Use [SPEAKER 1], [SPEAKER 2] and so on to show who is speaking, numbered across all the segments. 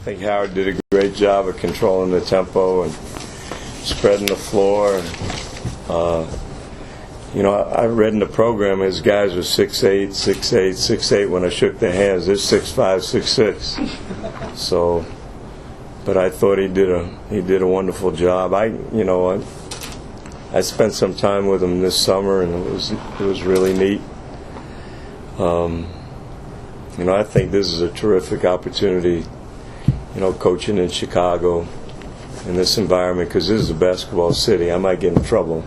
[SPEAKER 1] think Howard did a great job of controlling the tempo and spreading the floor. I read in the program his guys were 6'8", 6'8", 6'8". When I shook their hands, they're 6'5", 6'6". So, but I thought he did a wonderful job. I spent some time with him this summer, and it was really neat. I think this is a terrific opportunity, coaching in Chicago in this environment, because this is a basketball city. I might get in trouble,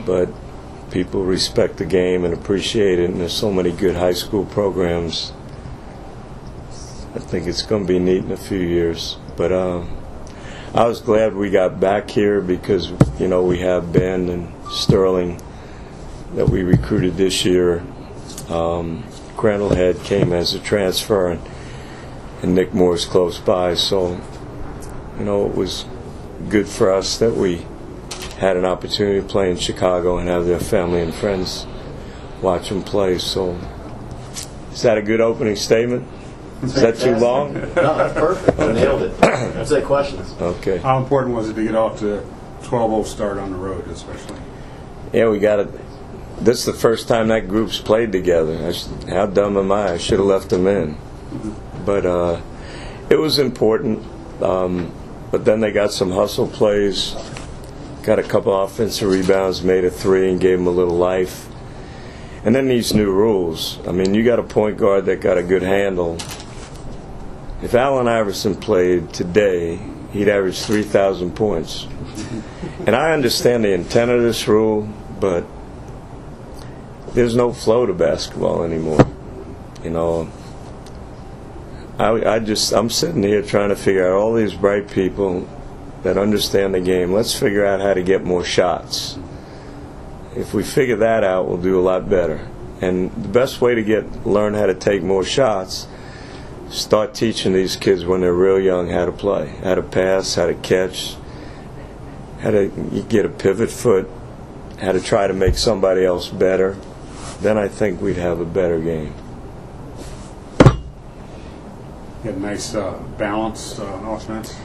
[SPEAKER 1] but people respect the game and appreciate it, and there's so many good high school programs. I think it's going to be neat in a few years. But I was glad we got back here because, we have Ben and Sterling that we recruited this year. Crandallhead came as a transfer, and Nick Moore's close by. So, it was good for us that we had an opportunity to play in Chicago and have their family and friends watch them play. So, is that a good opening statement? Is that too long?
[SPEAKER 2] No, that's perfect. I nailed it. Let's take questions.
[SPEAKER 1] Okay.
[SPEAKER 3] How important was it to get off to a 12-0 start on the road, especially?
[SPEAKER 1] Yeah, we got it. This is the first time that group's played together. How dumb am I? I should have left them in. But it was important. But then they got some hustle plays, got a couple offensive rebounds, made a three, and gave them a little life. And then these new rules. I mean, you got a point guard that got a good handle. If Allen Iverson played today, he'd average 3,000 points. And I understand the intent of this rule, but there's no flow to basketball anymore. I'm sitting here trying to figure out all these bright people that understand the game. Let's figure out how to get more shots. If we figure that out, we'll do a lot better. And the best way to learn how to take more shots, start teaching these kids when they're real young how to play, how to pass, how to catch, how to get a pivot foot, how to try to make somebody else better. Then I think we'd have a better game.
[SPEAKER 3] You had a nice balance on offense.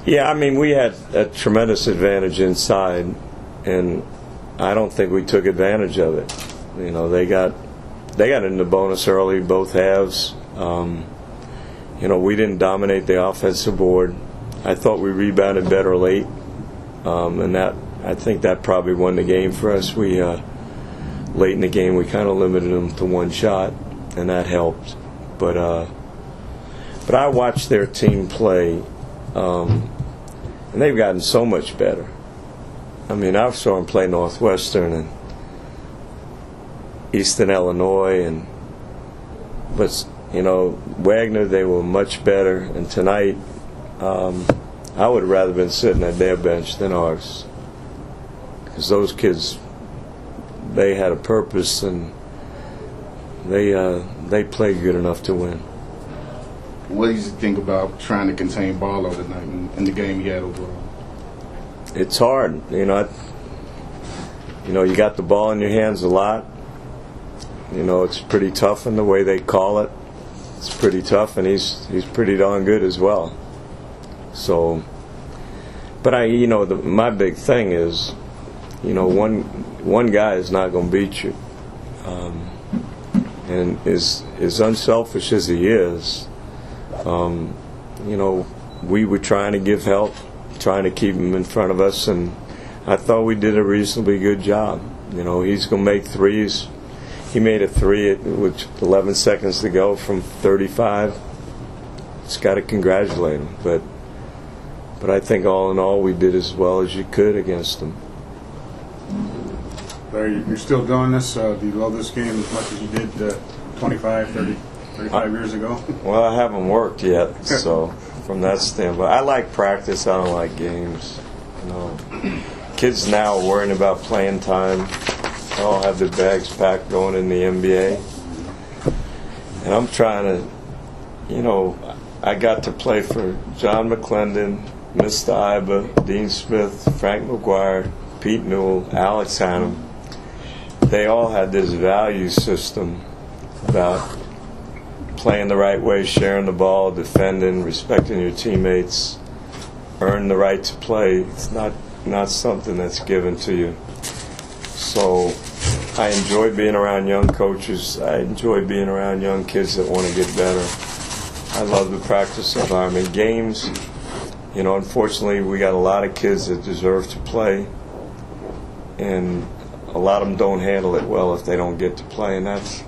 [SPEAKER 1] Yeah, I mean, we had a tremendous advantage inside, and I don't think we took advantage of it. They got in the bonus early, both halves. We didn't dominate the offensive board. I thought we rebounded better late, and I think that probably won the game for us. We late in the game we kind of limited them to one shot, and that helped. But I watched their team play, and they've gotten so much better. I mean, I saw them play Northwestern and Eastern Illinois, but Wagner, they were much better. And tonight, I would have rather been sitting at their bench than ours, because those kids, they had a purpose, and they played good enough to win.
[SPEAKER 4] What do you think about trying to contain Barlow tonight in the game he had overall?
[SPEAKER 1] It's hard, you got the ball in your hands a lot. It's pretty tough in the way they call it. It's pretty tough, and he's pretty darn good as well. So, but my big thing is, one guy is not going to beat you, and as unselfish as he is, we were trying to give help, trying to keep him in front of us, and I thought we did a reasonably good job. He's going to make threes. He made a three with 11 seconds to go from 35. Just got to congratulate him. But I think all in all, we did as well as you could against him.
[SPEAKER 3] You're still doing this? Do you love this game as much as you did 25, 30, 35 years ago?
[SPEAKER 1] Well, I haven't worked yet, so from that standpoint, I like practice. I don't like games. Kids now are worrying about playing time. They all have their bags packed going in the NBA, and I'm trying to, I got to play for John McClendon, Mr. Iba, Dean Smith, Frank McGuire, Pete Newell, Alex Hannum. They all had this value system about playing the right way, sharing the ball, defending, respecting your teammates, earn the right to play. It's not something that's given to you. So I enjoy being around young coaches. I enjoy being around young kids that want to get better. I love the practice environment. Games, unfortunately, we got a lot of kids that deserve to play, and a lot of them don't handle it well if they don't get to play, and that's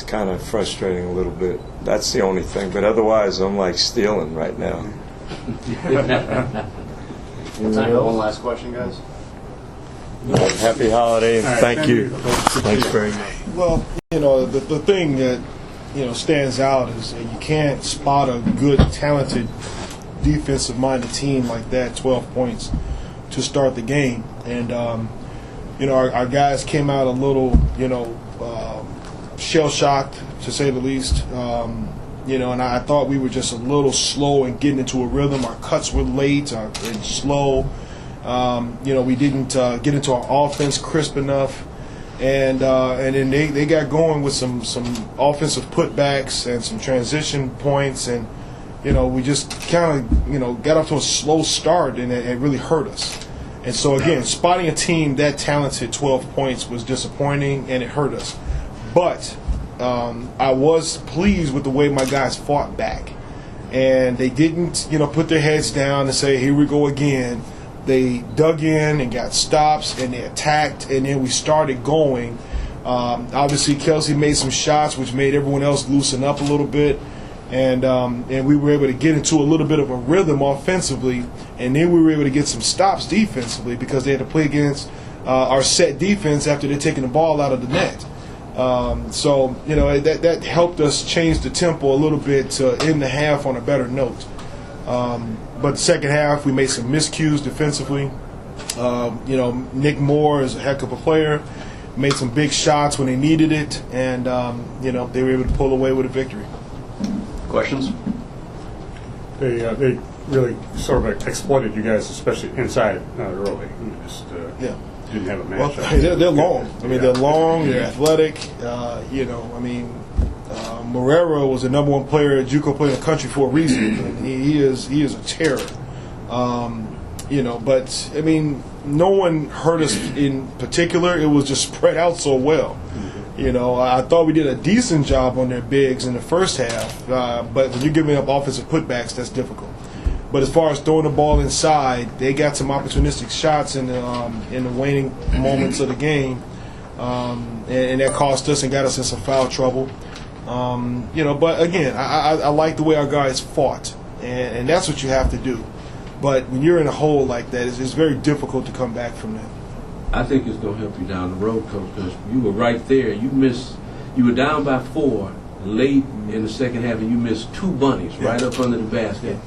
[SPEAKER 1] kind of frustrating a little bit. That's the only thing. But otherwise, I'm like stealing right now.
[SPEAKER 2] Time for one last question, guys.
[SPEAKER 1] Happy holiday, and
[SPEAKER 3] All right,
[SPEAKER 1] thank you. Thanks very much.
[SPEAKER 5] Well, the thing that stands out is that you can't spot a good, talented, defensive-minded team like that. 12 points to start the game, and our guys came out a little, shell-shocked to say the least. And I thought we were just a little slow in getting into a rhythm. Our cuts were late and slow. We didn't get into our offense crisp enough, and then they got going with some offensive putbacks and some transition points, and we just kind of got off to a slow start, and it really hurt us. And so again, spotting a team that talented, 12 points was disappointing, and it hurt us. But I was pleased with the way my guys fought back, and they didn't put their heads down and say, "Here we go again." They dug in and got stops, and they attacked, and then we started going. Obviously, Kelsey made some shots, which made everyone else loosen up a little bit, and we were able to get into a little bit of a rhythm offensively, and then we were able to get some stops defensively because they had to play against our set defense after they're taking the ball out of the net. So that helped us change the tempo a little bit to end the half on a better note. But the second half, we made some miscues defensively. Nick Moore is a heck of a player. Made some big shots when they needed it, and they were able to pull away with a victory.
[SPEAKER 2] Questions?
[SPEAKER 3] They really sort of exploited you guys, especially inside early. You just didn't have a
[SPEAKER 5] Well,
[SPEAKER 3] matchup.
[SPEAKER 5] they're long. They're long. They're athletic. Morero was the number one player at JUCO playing the country for a reason. And he is a terror. But no one hurt us in particular. It was just spread out so well. I thought we did a decent job on their bigs in the first half, but when you're giving up offensive putbacks, that's difficult. But as far as throwing the ball inside, they got some opportunistic shots in the waning moments of the game, and that cost us and got us in some foul trouble. But again, I like the way our guys fought, and that's what you have to do. But when you're in a hole like that, it's very difficult to come back from that.
[SPEAKER 6] I think it's going to help you down the road, Coach, because you were right there. You were down by 4 late in the second half, and you missed 2 bunnies right up under the basket.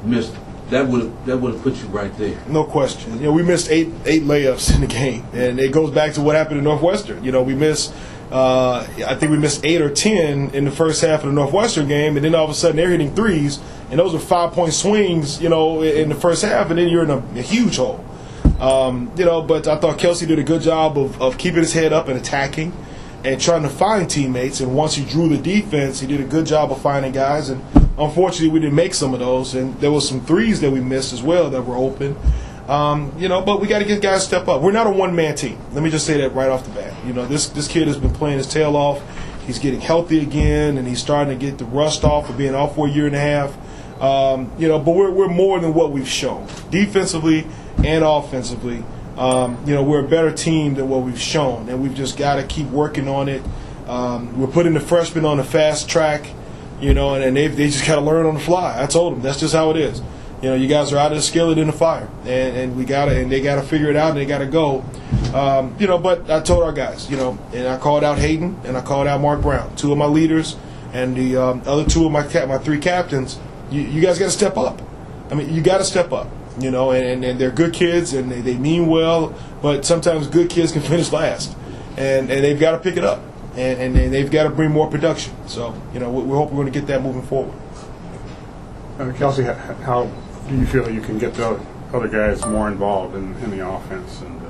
[SPEAKER 6] Missed that would have put you right there.
[SPEAKER 5] No question. We missed eight layups in the game, and it goes back to what happened in Northwestern. We missed. I think we missed 8 or 10 in the first half of the Northwestern game, and then all of a sudden they're hitting threes, and those are 5-point swings, in the first half, and then you're in a huge hole. But I thought Kelsey did a good job of keeping his head up and attacking and trying to find teammates. And once he drew the defense, he did a good job of finding guys. And unfortunately, we didn't make some of those. And there was some threes that we missed as well that were open. But we got to get guys to step up. We're not a one-man team. Let me just say that right off the bat. This kid has been playing his tail off. He's getting healthy again, and he's starting to get the rust off of being off for a year and a half. But we're more than what we've shown defensively and offensively. We're a better team than what we've shown, and we've just got to keep working on it. We're putting the freshmen on the fast track, and they just got to learn on the fly. I told them that's just how it is. You guys are out of the skillet in the fire, and they gotta figure it out, and they gotta go. But I told our guys, and I called out Hayden and I called out Mark Brown, 2 of my leaders, and the other 2 of my 3 captains. You guys got to step up. You got to step up. And they're good kids, and they mean well, but sometimes good kids can finish last, and they've got to pick it up, and they've got to bring more production. So, we hope we're going to get that moving forward.
[SPEAKER 3] Kelsey, how do you feel you can get the other guys more involved in the offense, and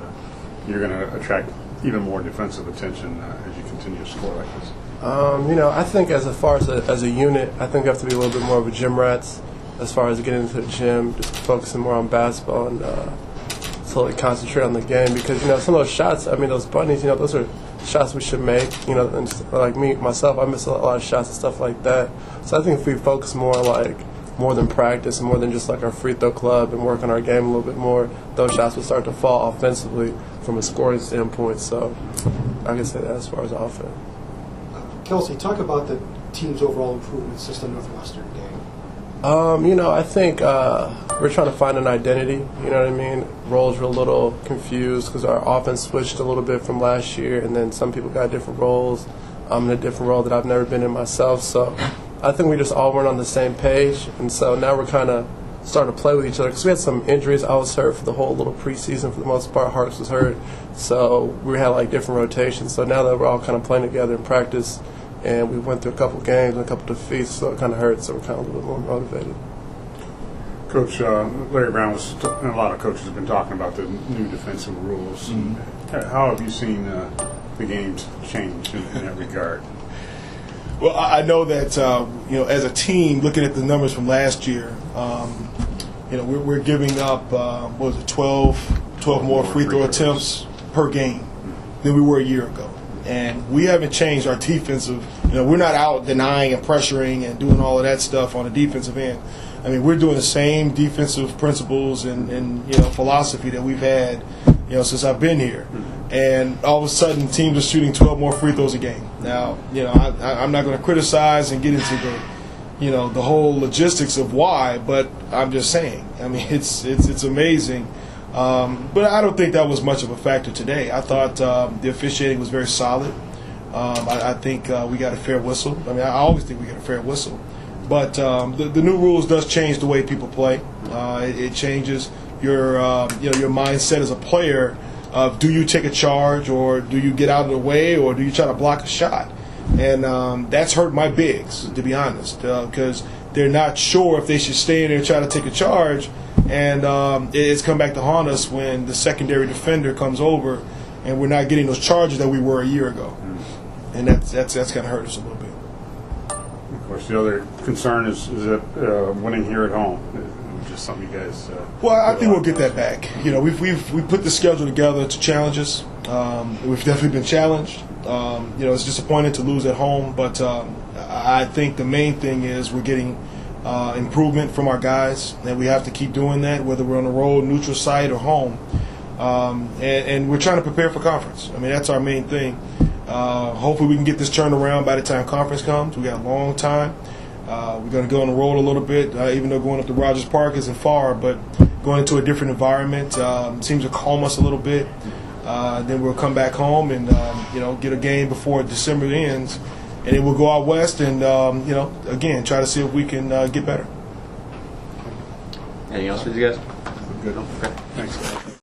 [SPEAKER 3] you're going to attract even more defensive attention as you continue to score like this?
[SPEAKER 7] I think as far as a unit, I think we have to be a little bit more of a gym rats as far as getting into the gym, just focusing more on basketball and slowly concentrate on the game. Because some of those shots, those bunnies, those are shots we should make. And just, like myself, I miss a lot of shots and stuff like that. So I think if we focus more than practice and more than just like our free throw club and work on our game a little bit more, those shots will start to fall offensively from a scoring standpoint. So I can say that as far as offense.
[SPEAKER 8] Kelsey, talk about the team's overall improvement since the Northwestern game.
[SPEAKER 7] I think we're trying to find an identity. You know what I mean? Roles were a little confused because our offense switched a little bit from last year, and then some people got different roles. I'm in a different role that I've never been in myself. So I think we just all weren't on the same page, and so now we're kind of starting to play with each other because we had some injuries. I was hurt for the whole little preseason for the most part. Harks was hurt, so we had different rotations. So now that we're all kind of playing together in practice, and we went through a couple games and a couple defeats, so it kind of hurts. So we're kind of a little bit more motivated.
[SPEAKER 3] Coach Larry Brown and a lot of coaches have been talking about the new defensive rules. How have you seen the games change in that regard?
[SPEAKER 5] Well, I know that as a team, looking at the numbers from last year, we're giving up 12 more free throw attempts per game than we were a year ago, and we haven't changed our defensive. We're not out denying and pressuring and doing all of that stuff on the defensive end. We're doing the same defensive principles and philosophy that we've had since I've been here. And all of a sudden, teams are shooting 12 more free throws a game. Now, I'm not going to criticize and get into the whole logistics of why, but I'm just saying. It's amazing. But I don't think that was much of a factor today. I thought the officiating was very solid. I think we got a fair whistle. I always think we get a fair whistle. But the new rules does change the way people play. It changes your mindset as a player of do you take a charge or do you get out of the way or do you try to block a shot. And that's hurt my bigs, to be honest, because they're not sure if they should stay in there and try to take a charge. And it's come back to haunt us when the secondary defender comes over and we're not getting those charges that we were a year ago. And that's kind of hurt us a little bit.
[SPEAKER 3] Of course, the other concern is that winning here at home, which is something you guys.
[SPEAKER 5] Well, I think we'll get that back. We've put the schedule together to challenge us. We've definitely been challenged. It's disappointing to lose at home, but I think the main thing is we're getting improvement from our guys, and we have to keep doing that, whether we're on the road, neutral site, or home. And we're trying to prepare for conference. That's our main thing. Hopefully we can get this turned around by the time conference comes. We got a long time. We're going to go on the road a little bit, even though going up to Rogers Park isn't far, but going into a different environment seems to calm us a little bit. Then we'll come back home and get a game before December ends, and then we'll go out west and again try to see if we can get better.
[SPEAKER 2] Anything else for you guys?
[SPEAKER 3] Good. Okay. Thanks, guys.